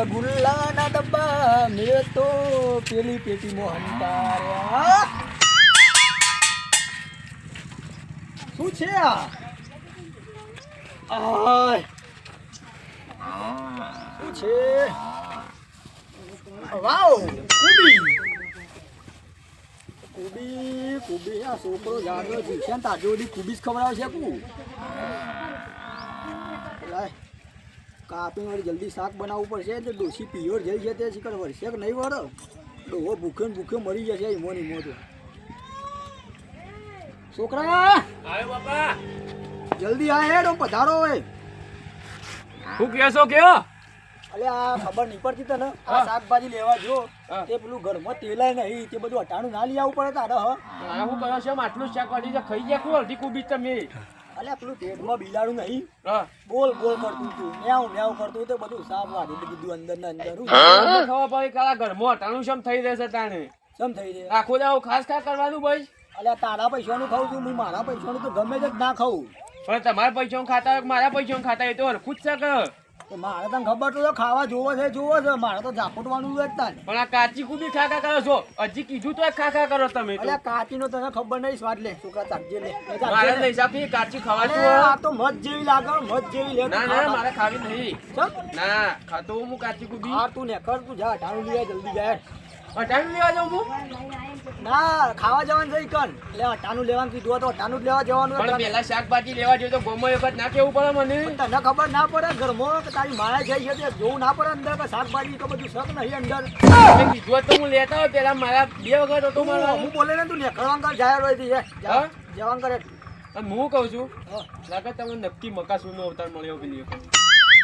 રસગુલ્લાના ડબ્બા મેં તો પેલી પેટીમાં હંતાર્યા. શું છે આ? આય શું છે? વાવ, કુબી આ છોકરો જાગ્યો છે છે ને તાજો બધી કુબીસ ખવડાવે છે કુ લાય કાપી વાળી જલ્દી શાક બનાવવું પડશે. તો ડોસી પિયોર જઈ છે તે શીખર વળશે કે નહીં વળો? ડોહો ભૂખે ને ભૂખે મરી જશે ઈમો ની મોટો. છોકરા આયો બાપા, જલ્દી આ હેડો પધારો હોય. હું કેસો કયો? અલે આ ખબર નહીં પડતી તને આ શાકભાજી લેવા જો તે પેલું ઘરમાં તેલાય નહીં તે બધું અટાણું ના લઈ આવવું પડે તારે. આ હું કરો છો? આટલું શાક વાળી ખાઈ ગયા કોણ અડધી કુબી તમે? અલે પેલું પેટમાં બિલાડું નહીં હા, બોલ બોલ કરતું હતું મેવ મેવ કરતું હતું બધું સાફ વાળી કીધું અંદર ને અંદર. ખબર પડી કાલા ઘરમાં અટાણું શમ થઈ રહેશે તાણે સમ થઈ જાય. આખો દાવ ખાસ ખા કરવાનું ભાઈ. અલે તારા પૈસાનું ખાઉં છું હું મારા પૈસાનું તો ગમે તે જ ના ખાઉં. પણ તમારા પૈસા ખાતા હોય કે મારા પૈસા ખાતા હોય તો હરખું જ છે કે? તો મારે તને ખબર તો ખાવા જોવો છે મારે તો ઝાપટવાનું જ તાને. પણ આ કાચી કુબી ખા ખા કરો છો? હજી કીધું તો ખા કરો તમે તો. અલે કાચીનો તને ખબર નહીં સ્વાદ લે છોકરા ચાખજે લે. મારે નહીં સાપી કાચી ખાવાતું અલે હોય. આ તો મધ જેવી લાગે મધ જેવી લે. ના ના મારે ખાવી નહીં. ચમ ના ખાતો હું કાચી કુબી. હા તું ને કર તું જા અટાણું લઈ જલ્દી જા. અટાણું લેવા જાઉં હું? ના ખાવા જવાનું છે કન એટલે અટાણું લેવાનું કીધું તો અટાણું જ લેવા જવાનું. પણ પેલા શાકભાજી લેવા જોઈએ તો ગોમો વખત ના કેવું પડે મને. તને ખબર ના પડે ઘરમાં કે તારી માયા જઈ છે તે જોવું ના પડે અંદર કે શાકભાજી તો બધું શક નહીં અંદર. તમે કીધું હોત તો હું લેતા હોય પેલા મારા 2 વખત હતો મારા. હું બોલે ને તું નીકળવા કર જાય રોયથી હા? જવાન કરે. અને હું કહું છું હા. લાગે તમને નક્કી મકાસુનો અવતાર મળ્યો પેલી વખત.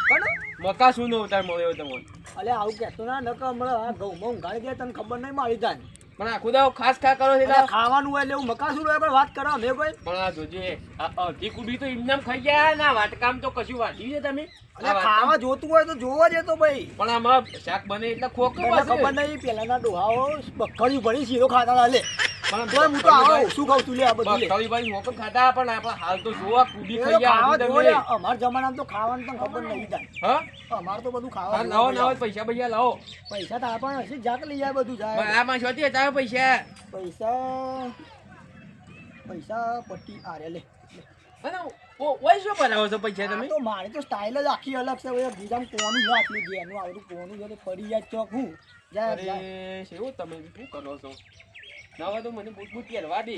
કોને? મકાસુનો અવતાર મળ્યો તમને. અલે આવું કહેતો ના નકર હમણાં આ ઘઉંમાં ઊંઘાડી દે તને ખબર નહીં મારી જાન. પણ આખું દાવ ખાસ ખા કરો છો અલે ખાવાનું હોય એટલે એવું મકાસું હોય પણ વાત કરો અમે કોઈ. પણ આ જોજે આ અડધી કુબી તો ઇમનામ ખાઈ ગયા ના વાટકામ તો કશું વાટ્યું છે તમે. અલે ખાવા જોતું હોય તો જોવા જ તો ભાઈ. પણ આમાં શાક બને એટલે ખોખું તને પાછું. ખબર નહીં પેલાના ડોહાઓ બકરી ભરી શીરો ખાતા હતા લે. પણ તોય હું તો આવો શું ખાઉં તું લે આ બધું લે. ભાઈ મોકમ ખાતા પણ આપણા હાલ તો જોવા કુબી એ ખાઈ તો ગયા ખાવા હજુ જોવો તમે. લે. અમારા જમાનામાં તો ખાવાનું તને ખબર નહીં થાય. હા? અમારે તો બધું હા, ખાવા લાવો લાવો પૈસા પૈસા લાવો. પૈસા તો આપણને હશે જાક લઈ જાય બધું જાય. આમાં શોધી હતા પૈસા. પૈસા પટ્ટી આરે લે. અને ઓય શું બનાવો છો પૈસા આ તમે? તો મારી તો સ્ટાઇલ જ આખી અલગ છે ભાઈ. બીજામ કોનું છે આટલું જે એનું આવડું કોનું છે તો ફરી જાય ચોક હું જાય અરે જાય. શેવું તમે શું કરો છો? નવા તો મને બૂટ બૂટ પહેરવા દે.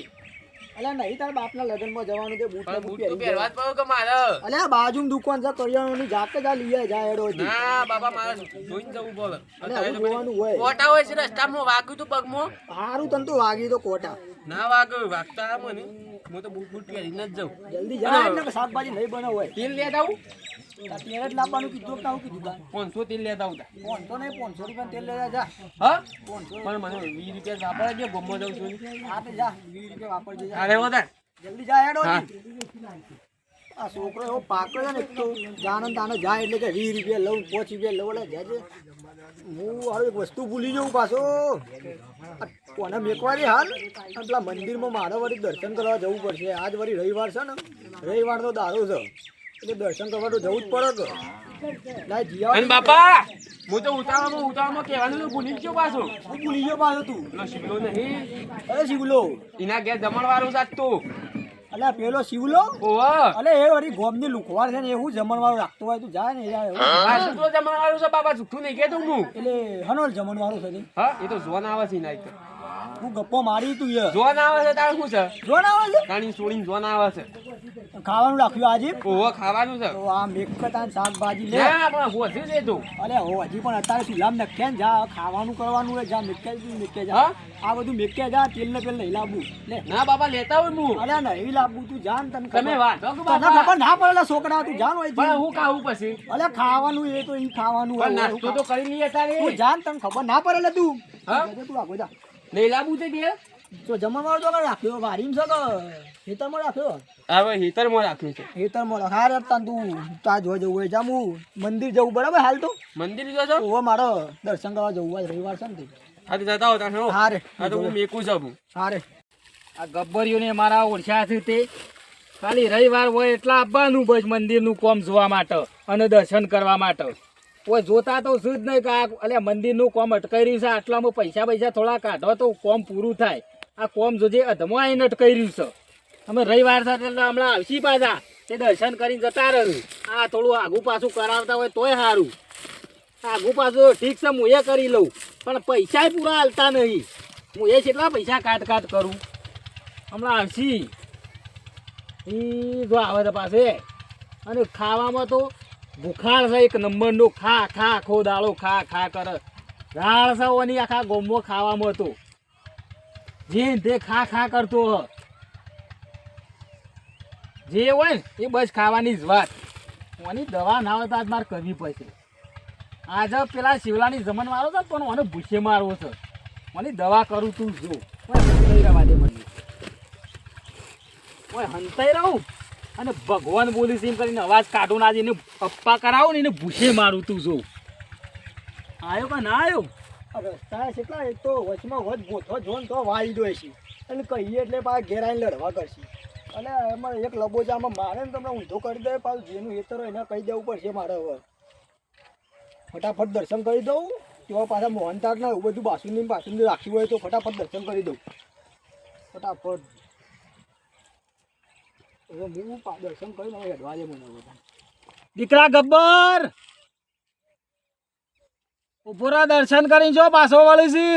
અલ્યા નહીં તારા બાપના લગ્નમાં જવાનું તે બૂટ ને પણ બૂટ બૂટ તો પહેરી પહેરવા જ જવાનું. પડે કે મારે. અલ્યા બાજુમાં દુકાન છે કરિયાણાની જાકે જા લઈ જાય હેડો હજી. ના બાબા મારે જોઈને જવું પડે. અલ્યા આવું જોવાનું હોય. કોટા હોય છે રસ્તામાં વાગ્યું તું પગમાં. હારું તને તો વાગી તો કોટા. ના વાગ્યું વાગતા મને હું તો બૂટ બૂટ પહેરીને જ જાઉં. જલ્દી જા એટલે કે શાકભાજી નહીં બનાવ હોય. તેલ લેતા આવું? તેલ જ લાવવાનું કીધું કે આવું કીધું તાન. 500 તેલ લેતા આવું તા. 500 નહીં 500 રૂપિયા તેલ લેવા જા. હા? 500 પણ મને 20 રૂપિયા વાપરા દે ગમો જાઉં છું. હા તો જા 20 રૂપિયા વાપરજે જા. અરે વધાર. જલ્દી જા હેડો હા. આ છોકરો એવો પાકો છે ને એક તો જાને તાને જાય એટલે કે 20 રૂપિયા લઉં 5 રૂપિયા લઉં એટલે જાજે. હું હવે એક વસ્તુ ભૂલી જાઉં પાછો. આ કોને મેકવા દે હાલ અને પેલા મંદિરમાં મારે વળી દર્શન કરવા જવું પડશે. આજ વળી રવિવાર છે ને રવિવાર તો દારૂ છે એટલે દર્શન કરવા તો જવું જ પડે કે. લાય જીયા અને બાપા હું તો ઉતાવળમાં કહેવાનું તો ભૂલી ગયો પાછો. હું ભૂલી ગયો પાછો તું. પેલો શિવલો નહીં અરે શિવલો એના ઘેર જમણવાળું સાથ તું. અલ્યા પેલો શિવલો ઓહો અલે એ વળી ગોમની લુખવાડ છે ને એવું જમણવાળું રાખતો હોય તું જાય ને યાર એવું. આ શું તો જમણવાળું છે બાપા જુઠ્ઠું નહીં કહેતો હું. એટલે હનોલ જમણવાળું છે ને. હા એ તો જોન આવે છે નાઈક. હું ગપ્પો મારી તું યાર. જોન આવે છે તારે શું છે? જોન આવે છે કાણી સોડીને જોન આવે છે. ખાવાનું રાખ્યું આજે. ઓહો ખાવાનું છે. તો આ મેકતા શાકભાજી લે. ના પણ હોધી છે તું. અરે હો હજી પણ અત્યારે સુલામ નખ્યા ને જા ખાવાનું કરવાનું હોય જા મેકે જા. હા? આ બધું મેકે જા તેલ ને પેલ નહીં લાવવું લે. ના બાપા લેતા હોય હું. અરે નહીં લાવવું તું જાન તને તમે વાત કે તને બાપા. ખબર ના પડે છોકરા તું જાન હોય પણ હું ખાવું પછી. અલે ખાવાનું એ તો ઈ ખાવાનું પણ હોય નાસ્તો તો કરી લઈએ તારે. તું જાન તને ખબર ના પડે તું. હા? તું આગો જા. નહીં લાવવું છે ઘેર? તો જમણવાર તો રાખ્યો વારીમ છે કે ખેતરમાં રાખ્યો. હવે હીટરમાં રાખ્યું છે. ખેતરમાં રાખ. હારે તાન તું તા જોવા જવું હોય જા હું મંદિર જવું બરાબર હાલ તો. મંદિર જો છો? ઓહો મારો દર્શન કરવા જવું હોય રવિવાર છે ને તે. હા તો જતા હોતા છો. હારે હા તો હું મેકું છું. હારે આ ગબ્બરીઓને મારા ઓળખ્યા છે તે ખાલી રવિવાર હોય એટલા આવવાનું બસ મંદિરનું કોમ જોવા માટે અને દર્શન કરવા માટે. કોઈ જોતા તો શું જ નહીં કે આ અલ્યા મંદિરનું કોમ અટકાઈ રહ્યું છે, આટલામાં પૈસા થોડા કાઢો તો કોમ પૂરું થાય. આ કોમ જોજે અધમો આવીને અટકાઈ રહ્યું છે. અમે રવિવાર સાથે હમણાં આવશી પાછા તે દર્શન કરીને જતા રહ્યું. આ થોડું આગું પાછું કરાવતા હોય તોય સારું. આગું પાછું ઠીક છે હું એ કરી લઉં, પણ પૈસા પૂરા હાલતા નહીં. હું એ કેટલા પૈસા કાટ કરું. હમણાં આવશી એ જો આવે તો પાસે. અને ખાવામાં તો ભૂખાડ છે એક નંબરનો. ખા આખો દાડો ખા કરે. રાળ છે ઓની આખા ગોમમાં ખાવામાં તો જે તે ખા કરતો હ. જે હોય ને એ બસ ખાવાની જ વાત. ઓની દવા ના હોય તો આજ મારે કરવી પડશે. આજે પેલા શિવલાની જમન મારો છે પણ મને ભૂસે મારવો છે. મને દવા કરું તું જો. હંતાઈ રહેવા દે મને. હંતાઈ રહું અને ભગવાન બોલીશ એમ કરીને અવાજ કાઢું ના એને પપ્પા કરાવું ને એને ભૂસે મારું તું જો. આવ્યો કે ના આવ્યો? રસ્તા કેટલા એક તો વચમાં વચ ગોઠો જોન તો વાળી દો છે અને કહીએ એટલે પાછા ઘેર આવીને લડવા કરશે. અને એમાં એક લબોજામાં મારે ને તમને ઊંધો કરી દે પાછું જેનું હેતર હોય એને કહી દેવું પડશે મારે હવે. ફટાફટ દર્શન કરી દઉં તેવા પાછા મોહનતાળ ને એવું બધું બાસુંદી રાખ્યું હોય તો ફટાફટ દર્શન કરી દઉં. ફટાફટ હવે હું દર્શન કરીને હવે હેડવા દે મને બધા. દીકરા ગબ્બર ઉપરા દર્શન કરીને જો પાછો વળી છે.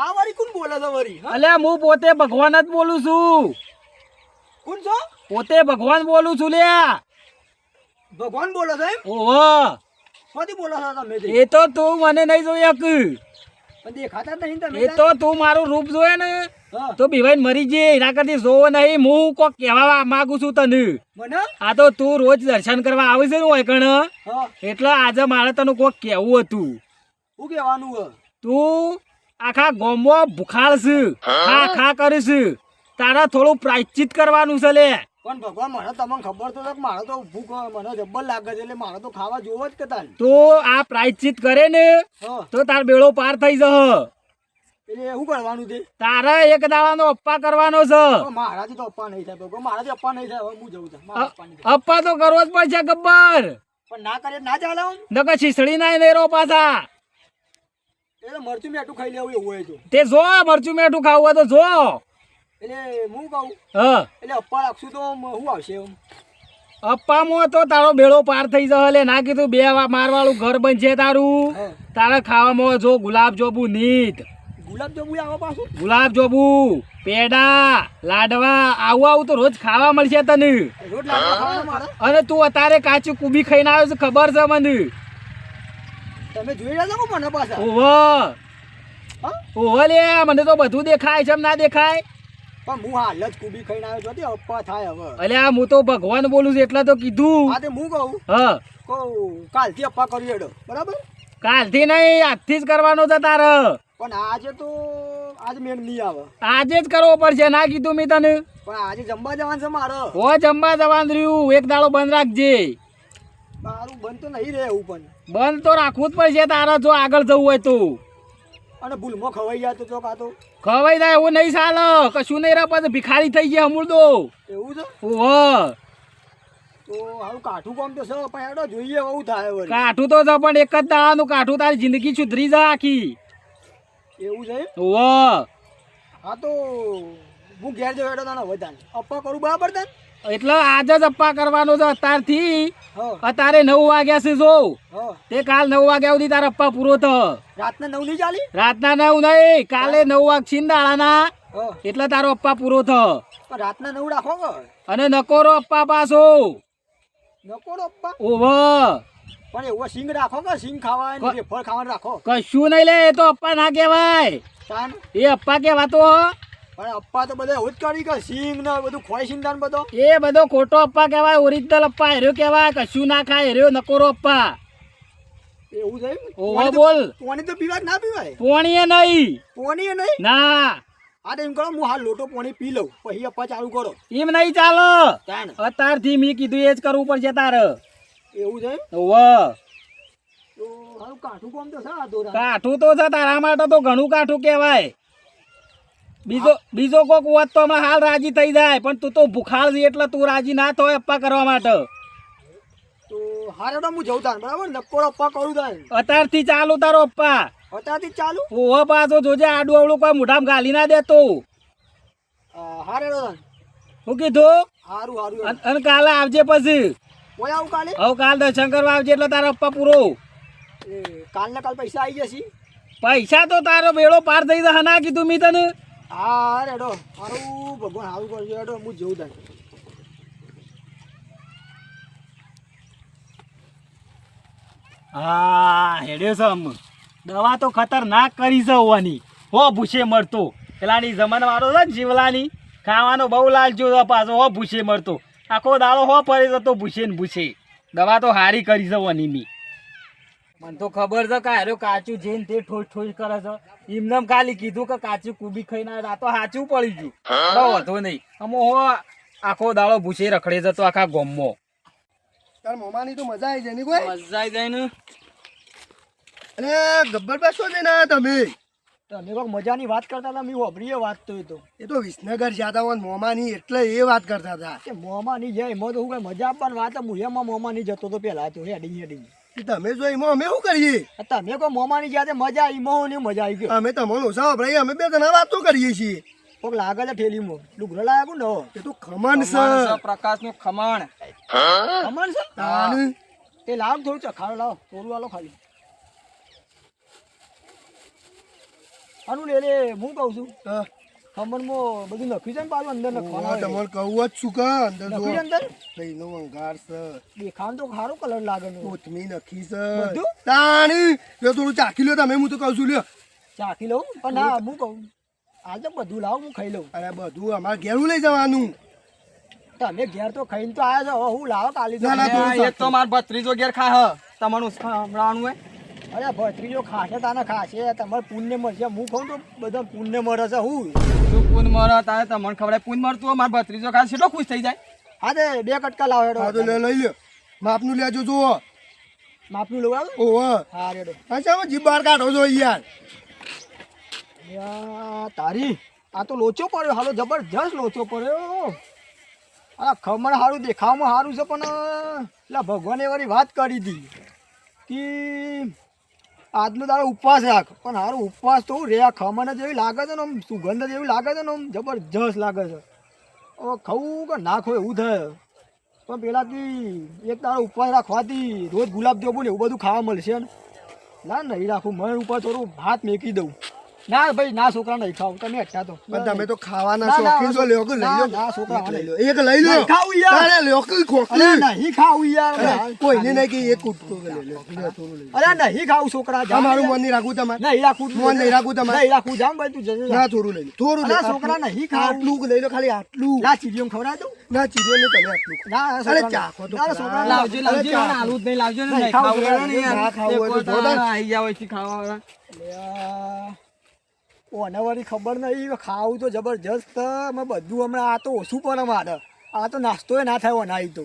આ વાળી કોણ બોલે છે વળી? અલ્યા હું પોતે ભગવાન જ બોલું છું. કોણ છો? પોતે ભગવાન બોલું છું લ્યા. ભગવાન બોલો છો એમ? ઓહો શોથી બોલો છો તમે? એ તો તું મને નહીં જોઈ શક. પણ દેખાતા જ નહીં તમે. એ તો તું મારું રૂપ જોયે ને હા. તો બીવાઈને મરી જે. એના કરતી જોવો નહીં. હું કોક કહેવા માંગુ છું તને. મને આ તો તું રોજ દર્શન કરવા આવે છે ને હોય કણ હા એટલે આજે મારે તને કોક કહેવું હતું. શું કહેવાનું હે? તું આખા ગામમાં ભૂખાડ છે. ખા કરીશ. તારા થોડું પ્રાયશ્ચિત કરવાનું છે લે. પણ ભગવાન મને તમને ખબર તો છે કે મારે તો ભૂખ મને જબ્બર લાગે છે એટલે મારે તો ખાવા જોવો જ કે તાન. તું આ પ્રાયશ્ચિત કરે ને હા તો તાર બેડો પાર થઈ જશે. એટલે શું કરવાનું છે? તારે એક દાડાનો અપ્પા કરવાનો છે. મારાથી તો અપ્પા નહીં થાય ભગવાન, મારાથી અપ્પા નહીં થાય. હવે હું જઉં છું. મારા અપ્પા નહીં થાય. અપ્પા તો કરવો જ પડશે ગબ્બર. પણ ના કરે ના ચાલે આમ. નકર છીસડી ના નેરો પાછા. એટલે મરચું મેઠું ખાઈ લેવું એવું હોય તો. તે જો મરચું મેઠું ખાવું હોય તો જો. એટલે હું કહું હા એટલે અપ્પા રાખશું તો આમ શું આવશે એમ? અપ્પામાં તો તારો બેડો પાર થઈ જશે લે. ના કીધું બે મારવાળું ઘર બનશે તારું. હા. તારે ખાવામાં જો ગુલાબ જાંબુ નીત, ગુલાબ જાંબુ આવે પાછું? ગુલાબ જાંબુ, પેડા, લાડવા આવું તો રોજ ખાવા મળશે તને. રોજ લાડવા ખાવાના મારે? અને તું અત્યારે કાચી કુબી ખાઈને આવ્યો છે ખબર છે મને. તમે જોઈ રહ્યા છો કે મને પાછા? ઓહો હા ઓહો લે મને તો બધું દેખાય છે. એમ ના દેખાય? પણ હું હાલ જ કુબી ખાઈને આવ્યો છું. અપ્પા થાય હવે. અલ્યા હું તો ભગવાન બોલું છું એટલે તો કીધું. હા તે હું કહું હા કહું કાલથી અપ્પા કરી હેડો બરાબર. કાલથી નહીં આજથી જ કરવાનો છે તારે. પણ આજે તો આજ મેળ નહીં આવે. આજે જ કરવો પડશે. ના કીધું મેં તને? પણ આજે જમવા જવાનું છે મારે. હો જમવા જવાનું રહ્યું. એક દાડો બંધ રાખજે. મારું બંધ તો નહીં રહે એવું પણ. બંધ તો રાખવું જ પડશે તારે જો આગળ જવું હોય તો. અને ભૂલમાં ખવાઈ જાય તો ચોક આ તો ખવાઈ જાય એવું નહીં ચાલે. કશું નહીં રહે પછી ભિખારી થઈ ગયા અમૂલ તો. એવું છે. ઓહો તો હારું કાઠું કામ તો છે પણ હેડો જોઈએ એવું થાય વળી. કાઠું તો છે પણ એક જ દાડાનું કાઠું તારી જિંદગી સુધરી જાય આખી. એવું છે. ઓહો હા તો હું ઘેર જઉં હેડો તને વધારે અપ્પા કરું બરાબર તને. એટલે આજે જ અપ્પા કરવાનો છે અત્યારથી. હા અત્યારે 9 વાગ્યા છે જો. હા તે કાલ 9 વાગ્યા સુધી તારા અપ્પા પૂરો થ. રાતના 9 નહીં ચાલી? રાતના 9 નહીં કાલે 9 વાગશી ને દાડાના હા એટલે તારો અપ્પા પૂરો થ. પણ રાતના 9 રાખો કે અને નકોરો અપ્પા પાછો. નકોડો અપ્પા. ઓહો પણ એવો સિંગ રાખો કે સિંગ ખાવા અને ફળ ખાવાનું રાખો. કશું નહીં લે. એ તો અપ્પા ના કહેવાય. તાન એ અપ્પા કહેવાતો હ. પણ અપ્પા તો બધા એવું જ કરી કે સિંગ ને બધું ખોય સિંગદાન બધો. એ બધો ખોટો અપ્પા કહેવાય. ઓરિજિનલ અપ્પા હેર્યો કહેવાય. કશું ના ખાય હેર્યો નકોરો અપ્પા. એવું છે. ઓહો બોલ. પોણી તો પીવાય કે ના પીવાય? પોણીએ નહીં. પોણી નહીં. ના હા તો એમ કરો હું હાલ લોટો પોણી પી લઉં પછી અપ્પા ચાલુ કરો. એમ નહીં ચાલે. તાન અત્યારથી મેં કીધું એ જ કરવું પડશે તારે. એવું છે. ઓહો તો હારું કાઠું કામ તો છે આ દોરા. કાઠું તો છે તારા માટે તો ઘણું કાઠું કહેવાય. બીજો કોક હોત તો હમણાં હાલ રાજી થઈ જાય પણ તું તો ભૂખાળ છે એટલે તું રાજી ના થાય અપ્પા કરવા માટે. તો હારે તો હું જઉં તાર બરાબર નક્કોડો પગ કરું તાર અત્યારથી ચાલુ તારો પપ્પા અત્યારથી જ ચાલુ ઓહો પાછો જોજે આડું અવળું કોઈ મોઢામાં ગાલી ના દેતો હારે તો તાર શું કીધું હારું હારું અને કાલે આવજે પછી કોઈ આવું કાલે હવે કાલ દર્શન કરવા આવજે એટલે તારો પપ્પા પૂરો એ કાલના કાલ પૈસા આવી જશે પૈસા તો તારો બેડો પાર થઈ જશે ના કીધું મી તને હા રેડો હારું ભગવાન હારું કરજો રેડો હું જઉં તાર હા હેડ્યો છે અમ દવા તો ખતરનાક કરી છે હોવાની હો ભૂસે મળતો પેલાની જમાના વાળો છે ને જીવલાની ખાવાનો બહુ લાલજો છે પાછો હો ભૂસે મળતો આખો દાડો હો પડી જતો ભૂસે ને ભૂસે દવા તો હારી કરી છે હોવાની મી મને તો ખબર છે કે હારો કાચું જઈને તે ઠોસ ઠોસ કરે છે એમને ખાલી કીધું કે કાચું કુબી ખાઈને આ તો સાચું પડી ગયું બહુ વધુ નહીં અમો હો આખો દાડો ભૂસે રખડે જતો આખા ગોમમાં તાર મોમાની તો મજા આવી જાય ની કોઈ મજા આવી જાય ને અરે ગબ્બર બેસો ને ના તમે તમે કોઈક મજાની વાત કરતા હતા મેં વાપરીએ વાત તો એ તો વિસનગર જ્યાદા હોય મોમાની એટલે એ વાત કરતા હતા કે મોમાં નહીં જાય એમાં તો હું કઈ મજા આપવાની વાત હું એમાં મોમાં નહીં જતો તો પેલા તો હેડી કે તમે જો એમાં અમે શું કરીએ તમે કોઈ મોમાં નહીં જાય મજા આવી મોહ ને મજા આવી ગયો અમે તમને ઓછા વપરાઈએ અમે બે જણા વાતો કરીએ છીએ કોઈક લાગે છે ઠેલીમાં લુગડો લાયા કોણ નવો એ તો ખમણ છે પ્રકાશ નું ખમણ ખમણ છે તાન. તે લાવ થોડું ચખાડો લાવો થોડું આલો ખાલી આનું લે હું કહું છું હા. ખમણમાં બધું નખ્યું છે ને પાછું અંદર ઓહો, નખવાનું તમને કહું જ છું કે અંદર જો નખ્યું છે અંદર કઈનો વંગાર છે દેખાણ તો સારો કલર લાગે છે કોથમી નખી છે બધું? તાણી લ્યો થોડું ચાખી લ્યો તમે હું તો કહું છું લ્યો ચાખી લઉં પણ ના હું કહું હાલ તો બધું લાવ હું ખાઈ લઉં અરે બધું અમારે ઘેરું લઈ જવાનું તમે ઘેર તો ખાઈને તો આવ્યા છો હવે હું લાવો કાલી ના, ના, થોડું એક તો માર ભત્રીજો ઘેર ખા હ તમારું હમણાં હોય અરે ભત્રીજો ખાશે તાને ખાશે તમારે પુણ્ય મળશે હું ખાઉં તો બધા પુણ્ય મળે છે હું તું પૂન મર તારે તમને ખબર પૂન મળતું હોય માર ભત્રીજો ખા કેટલો ખુશ થઈ જાય હા તે 2 કટકા લાવો હા તો હેડો લઈ લ્યો માપનું લેજો જુઓ માપનું લઉં આવું ઓહો હા રેડો અચ્છા જીભ બહાર કાઢો છો યાર તારી આ તો લોચો પડ્યો હાલો જબરજસ્ત લોચો પડ્યો આ ખમણ સારું દેખાવામાં સારું છે પણ એટલે ભગવાને વાળી વાત કરી હતી કે આજનો તારો ઉપવાસ રાખ પણ સારું ઉપવાસ તો રે આ ખમણ જેવી લાગે છે ને આમ સુગંધ જેવી લાગે છે ને આમ જબરજસ્ત લાગે છે હવે ખાવું કે ના ખાવું એવું થાય પણ પેલાથી એક તારો ઉપવાસ રાખવાથી રોજ ગુલાબજાંબુ ને એવું બધું ખાવા મળશે ને ના નહીં રાખું મને ઉપર થોડું ભાત મેકી દઉં ના ભાઈ ના છોકરા નહીં ખાવું તમે અટકા તો પણ તમે તો ખાવાના ના, ના, શોખીન છો લ્યો કે લઈ ના, લો ના, છોકરા એક લઈ લો એક લઈ લો નહીં ખાવું યાર. અરે લ્યો કે અરે ખોખલી નહીં ખાવું યાર અરે, કોઈને નહીં કે એક કૂટકો કે લઈ લો લ્યો, થોડું લઈ લો. અરે નહીં ખાવું છોકરા જા તમારું યાર. મન નહીં રાખવું તમારે નહીં રાખવું મન નહીં રાખવું તમારે નહીં રાખવું જામ ભાઈ તું જજે ના થોડું લઈ લો થોડું લઈ અરે, લો. છોકરા આટલું- નહીં ખાવું. આટલું લઈ લો ખાલી આટલું ના ચીડીઓ ખવડાવ દઉં ના ચીજો ને તમે આટલું ના અરે છોકરા ચાખો તો ના, ખરા. છોકરા લાવજો અરે લાવજો ચાખો. આલુ જ નહીં લાવજો ને નહીં નહીં ખાવું ખાવું હોય ને ના ખાવું હોય તો જો ને. આઈ જાવ અહીંથી ખાવા ઓને વળી ખબર નહીં ખાવું તો જબરજસ્ત મેં બધું હમણાં આ તો ઓછું પડે મારે આ તો નાસ્તોય ના થાય ઓનાઈ તો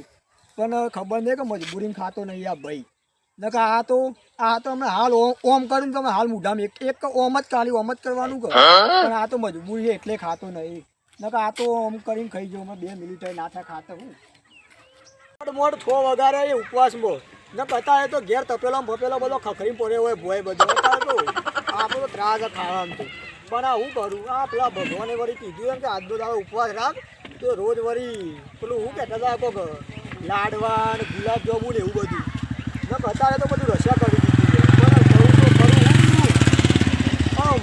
પણ ખબર નહીં કે મજબૂરીમાં ખાતો નહીં આ ભાઈ નકર આ તો હમણાં હાલ ઓમ કરું તમે હાલ મૂઢામાં એક ઓમ જ ખાલી ઓમ જ કરવાનું કર પણ આ તો મજબૂરી છે એટલે ખાતો નહીં નકર આ તો ઓમ કરીને ખાઈ જાઉં મેં 2 મિનિટ ના થાય ખાતો હું મોડ 6 વગારે એ ઉપવાસમાં ને બતાવે તો ઘેર તપેલો ભપેલો બધો ખખરી પડ્યો હોય ભોય બધો આપણો તો ત્રાસ છે ખાવામાં તો પણ આ હું કરું આ પેલા ભગવાને વળી કીધું એમ કે આજનો દાડો ઉપવાસ રાખ તો રોજ વળી પેલું હું કહેતા હતા કોક લાડવા ને ગુલાબજાંબુ ને એવું બધું ને બતાવે તો બધું રસ્યા કરી દીધું છે પણ કરું તો કરું આમ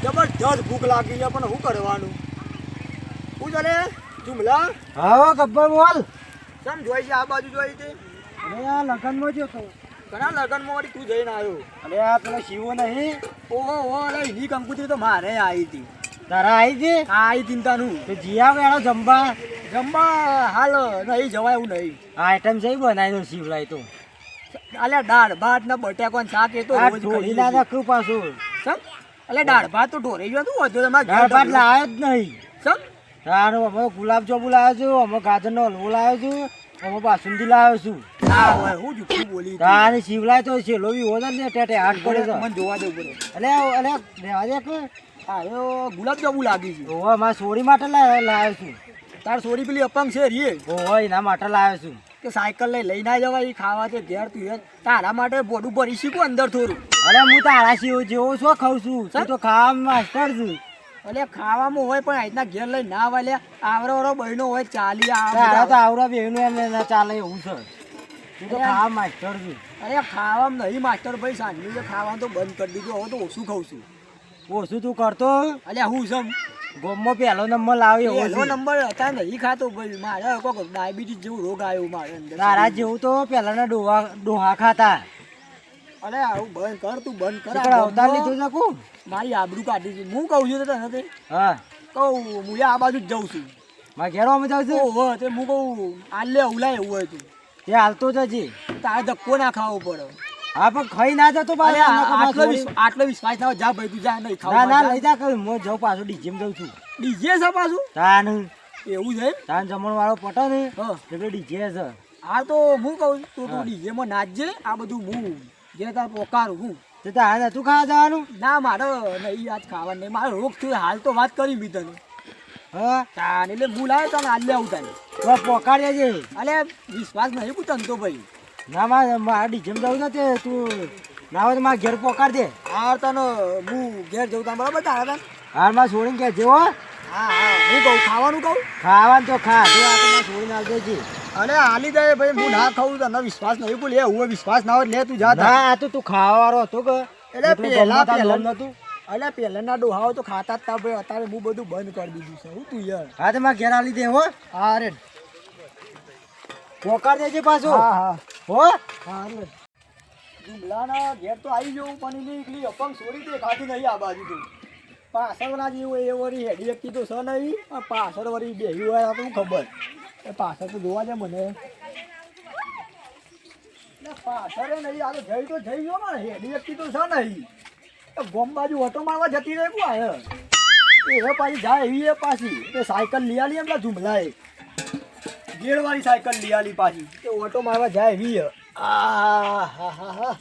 જબરજસ્ત ભૂખ લાગી છે પણ શું કરવાનું શું ચાલે જુમલા હા ગબ્બર બોલ કેમ જોઈ છે આ બાજુ જોઈ છે અરે આ લગનમાં જો તો ઘણા લગ્નમાં વળી તું જઈને આવ્યો અરે આ પેલો શિવો નહીં ઓહો અરે એની કંકુતરી તો મારે આવી હતી તારા આવી છે આ આવી ચિંતાનું તો જીયા વેળો જમવા જમવા હાલ નહીં જવાય એવું નહીં આઈટમ જઈ બનાવી દો શિવલાય તો અલ્યા દાળ ભાત ને બટાકો ને શાક એ તો રોજ ખાઈ લઈએ. નાખું પાછું સમ અલ્યા દાળ ભાત તો ઢોરાઈ ગયો તું વધુ તમારે દાળ ભાત લાવ્યો જ નહીં સમ તારું અમે ગુલાબજાંબુ લાવ્યો છું અમે ગાજરનો હલવો લાવ્યો છું અમે બાસુંદી લાવ્યો છું ના હોય હું જુઠ્ઠું બોલી હતી. તારી શિવલાય તો છેલ્લો બી હોત ને ટેટે હાથ પડે છે મને જોવા દઉં પડે અલે અલે રહેવા દે કે આ ગુલાબજાંબુ લાગી છે ઓવા મારા સોરી માટે લાવ્યો છું તાર સોરી પેલી અપંગ છે રે ઓવા એના માટે લાવ્યો છું કે સાયકલ લઈ ના જવાય ખાવા તે ઘેર તું યાર તારા માટે બોડું ભરી શીખું અંદર થોડું. અરે હું તારા જેવો શું ખાઉં છું તું તો ખાવામાં માસ્ટર છું. એટલે ખાવામાં હોય પણ આજના ઘેર લઈ ના વાલે આવરો બહેનો હોય ચાલી તારા તો આવડા બેનું એમ ના ચાલે એવું છે. તું તો ખાવા માસ્ટર છું. અરે ખાવામાં નહીં માસ્ટર ભાઈ સાંજનું જે ખાવાનું તો બંધ કરી દીધું હવે તો ઓછું ખાઉં છું. ઓછું તું કરતો અલ્યા હું સમ ગોમમાં પહેલો નંબર લાવ્યો એવો પહેલો છે. નંબર હતા નહીં ખાતો ભાઈ મારે કોક ડાયાબિટીસ જેવું રોગ આવ્યો મારે અંદર. તારા જેવું તો પહેલાના ડોહા ખાતા. અરે આવું બંધ કર તું બંધ કર. છોકરા અવતાર લીધો છે કુ? મારી આબરૂ કાઢી છે હું કહું છું તને તે હા કહું હું આ બાજુ જ જાઉં છું. મારા ઘેરમાં જાઉં છું. ઓહો તે હું કહું આલે ઉલાય એવું હોય તું તે હાલતો જ હજી. તારે ધક્કો ના ખાવો પડે. હા પણ ખાઈ ના જતો અરે પાછો. આટલો વિશ્વાસ ના હોય જા ભાઈ તું જા નહીં ના ખાવ ના લઈ જા કર હું જાઉં પાછું ડીજેમ જાઉં છું. ડીજે છે પાછું તાન એવું છે એમ? તાન જમણ વાળો પટો ને હા એટલે ડીજે છે. હા તો હું કહું તું હા. ડીજે માં નાચજે આ બધું હું જે તાર પોકારું હું તે તારે નતું ખાવા જવાનું. ના મારે નહીં આજ ખાવાનું નહીં મારો રોગ થયો હાલ તો વાત કરી મી તને હા તાન એટલે હું લાવે તને આલે આવું તાને તો પોકાડે છે. અલે વિશ્વાસ નહીં હું તને તો ભાઈ ના મારા ડીજેમ જાઉં છે તે તું ના હોય તો મારા ઘેર પોકાડ દે. આ તને હું ઘેર જઉં તાન બરાબર તારા તાન હારમાં છોડીને કે જેવો હા હા હું કહું ખાવાનું કહું ખાવાનું તો ખા તું આ તો મારે છોડીને આવજે જી. અરે હાલી જાય ભાઈ હું ના ખાઉં તને વિશ્વાસ નહીં બોલે હું વિશ્વાસ ના હોય લે તું જા તાન. ના આ તો તું ખાવા વાળો હતો કે એટલે એટલું પહેલા ગમતા પહેલા લોન નતું. અલ્યા પહેલાના ડોહાઓ તો ખાતા જ તા ભાઈ અત્યારે હું બધું બંધ કરી દીધું છે હું તું યાર હા તો મારા ઘેર આલી દે હો. હા રે પોકાડ દેજે પાછું. હા હા હો હા રે જુમલાના ઘેર તો આવી જવું પણ એની એકલી અપંગ છોડી તે ખાધી નહીં આ બાજુ તો પાછળના જેવું એ વળી હેડી એકથી તો છે નહીં પણ પાછળ વળી બેહી હોય તો ખબર એ પાછળ તો જોવા જાય મને એટલે પાછળ એ નહીં આ તો જઈ ગયો ને હેડી એકથી તો છે નહીં ગોમ બાજુ ઓટો મારવા જતી રહે કોણ આયે એ પાછી જાય એવી એ પાછી એ સાયકલ લઈ આલી એમના જુમલાએ ગેરવાળી સાયકલ લઈ આલી પાછી એ ઓટો મારવા જાય એવી આ હા હા હા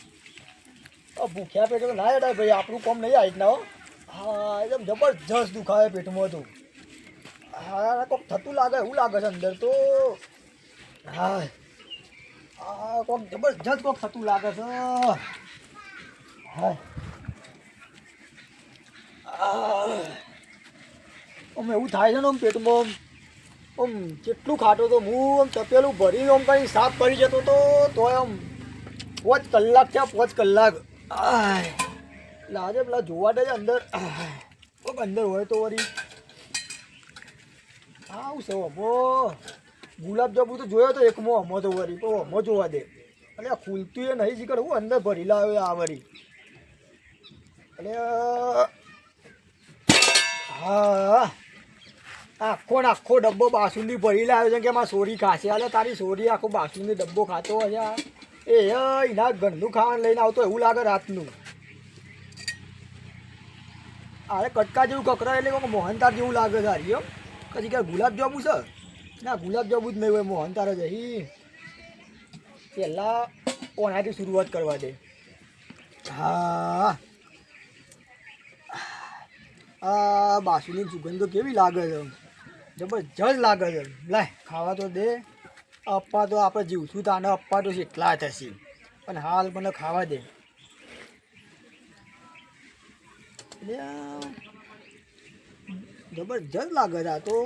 ભૂખ્યા પેટે તો ના હેડાય ભાઈ આપણું કોમ નહીં આવી ના હો હા એકદમ જબરજસ્ત દુખાવે પેટમાં તો હા કોક થતું લાગે એવું લાગે છે અંદર તો હા આ કોક જબરજસ્ત કોક થતું લાગે છે હા આમ એવું થાય છે ને આમ પેટમાં આમ કેટલું ખાતો તો હું આમ તપેલું ભરીને આમ કંઈ સાફ કરી જતો તો તોય આમ 5 કલાક થયા 5 કલાક આય લાજે પેલા જોવા દે અંદર કોક અંદર હોય તો વળી આવું છે અમો ગુલાબજાંબુ તો જોયો તો એકમો અમો તો વળી તો અમો જોવા દે એટલે આ ખુલતું એ નહીં શીખર હું અંદર ભરી લાવ્યો આ વળી એટલે હા આખો ને આખો ડબ્બો બાસુંદી ભરી લાવ્યો છે કે મારા સોરી ખાશે એટલે તારી સોરી આખો બાસુંદી ડબ્બો ખાતો હશે એ એના ઘરનું ખાવાનું લઈને આવતો એવું લાગે રાતનું અરે કટકા જેવું કકરા એટલે કોઈ મોહનતાર જેવું લાગે છે હારી પછી કે ગુલાબજાંબુ છે ના ગુલાબજાંબુ જ નહીં હોય મોહનતાર જ અહીં પહેલાં ઓનાથી શરૂઆત કરવા દે હા આ બાસુની સુગંધ તો કેવી લાગે છે જબરજસ્ત લાગે છે લાય ખાવા તો દે અપ્પા તો આપણે જીવશું તો આને અપ્પા તો એટલા થશે પણ હાલ મને ખાવા દે જબરજસ્ત લાગે છે આ તો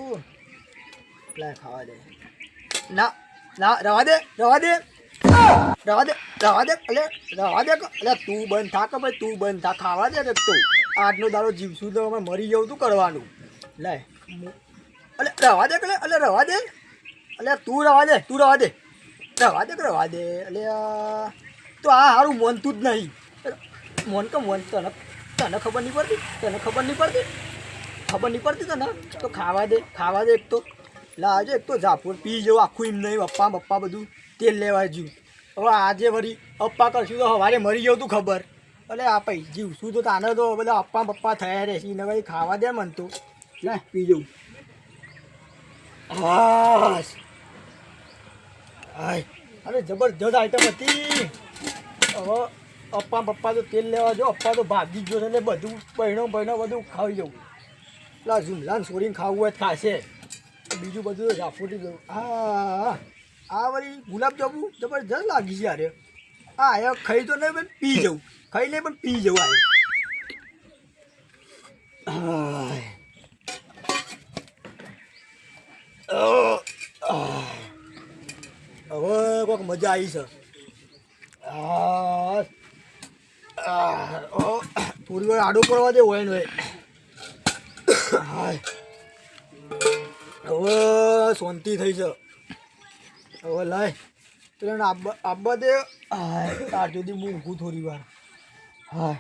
લાય ખાવા દે ના ના રવા દે રવા દે રવા દે રવા દે એટલે રવા દે એટલે તું બંધ થા કે ભાઈ તું બંધ થા ખાવા દે ને તો આજનો દાડો જીવશું તો અમે મરી જવું તું કરવાનું લાય એટલે રવા દે એટલે રવા દે એટલે તું રવા દે રવા દે રવા દે એટલે તો આ સારું મોનતું જ નહીં મોન કે મોન તને ખબર નહીં પડતી તને તો ખાવા દે એક તો લાવજો એક તો જાફર પી જવું આખું એમ નહીં પપ્પા બધું તેલ લેવા જ્યું હવે આજે વળી અપ્પા કરશું તો સવારે મરી જવું તું ખબર એટલે આ પૈ જીવશું તો તાને તો બધા પપ્પા થયા રહેશે એને વળી ખાવા દે મન તો લે પી જવું હા હાય અરે જબરજસ્ત આઈટમ હતી હવે પપ્પા તો તેલ લેવા જો અપ્પા તો ભાગી ગયો એટલે બધું બહેનો બધું ખાવી જવું પેલા ઝુમલાને છોડીને ખાવું હોય ખાશે બીજું બધું તો ઝાફૂટી જવું હા આ વળી ગુલાબજાંબુ જબરજસ્ત લાગી છે યાર હા એ ખાઈ તો નહીં પણ પી જવું ખાઈ નહીં પણ પી જવું હવે કોઈક મજા આવી છે થોડી વાર આડો પડવા દે હોય ને હવે શાંતિ થઈ છે હવે લાય પેલા આબ્બા દે તાર સુધી હું ઊંઘું થોડી વાર હા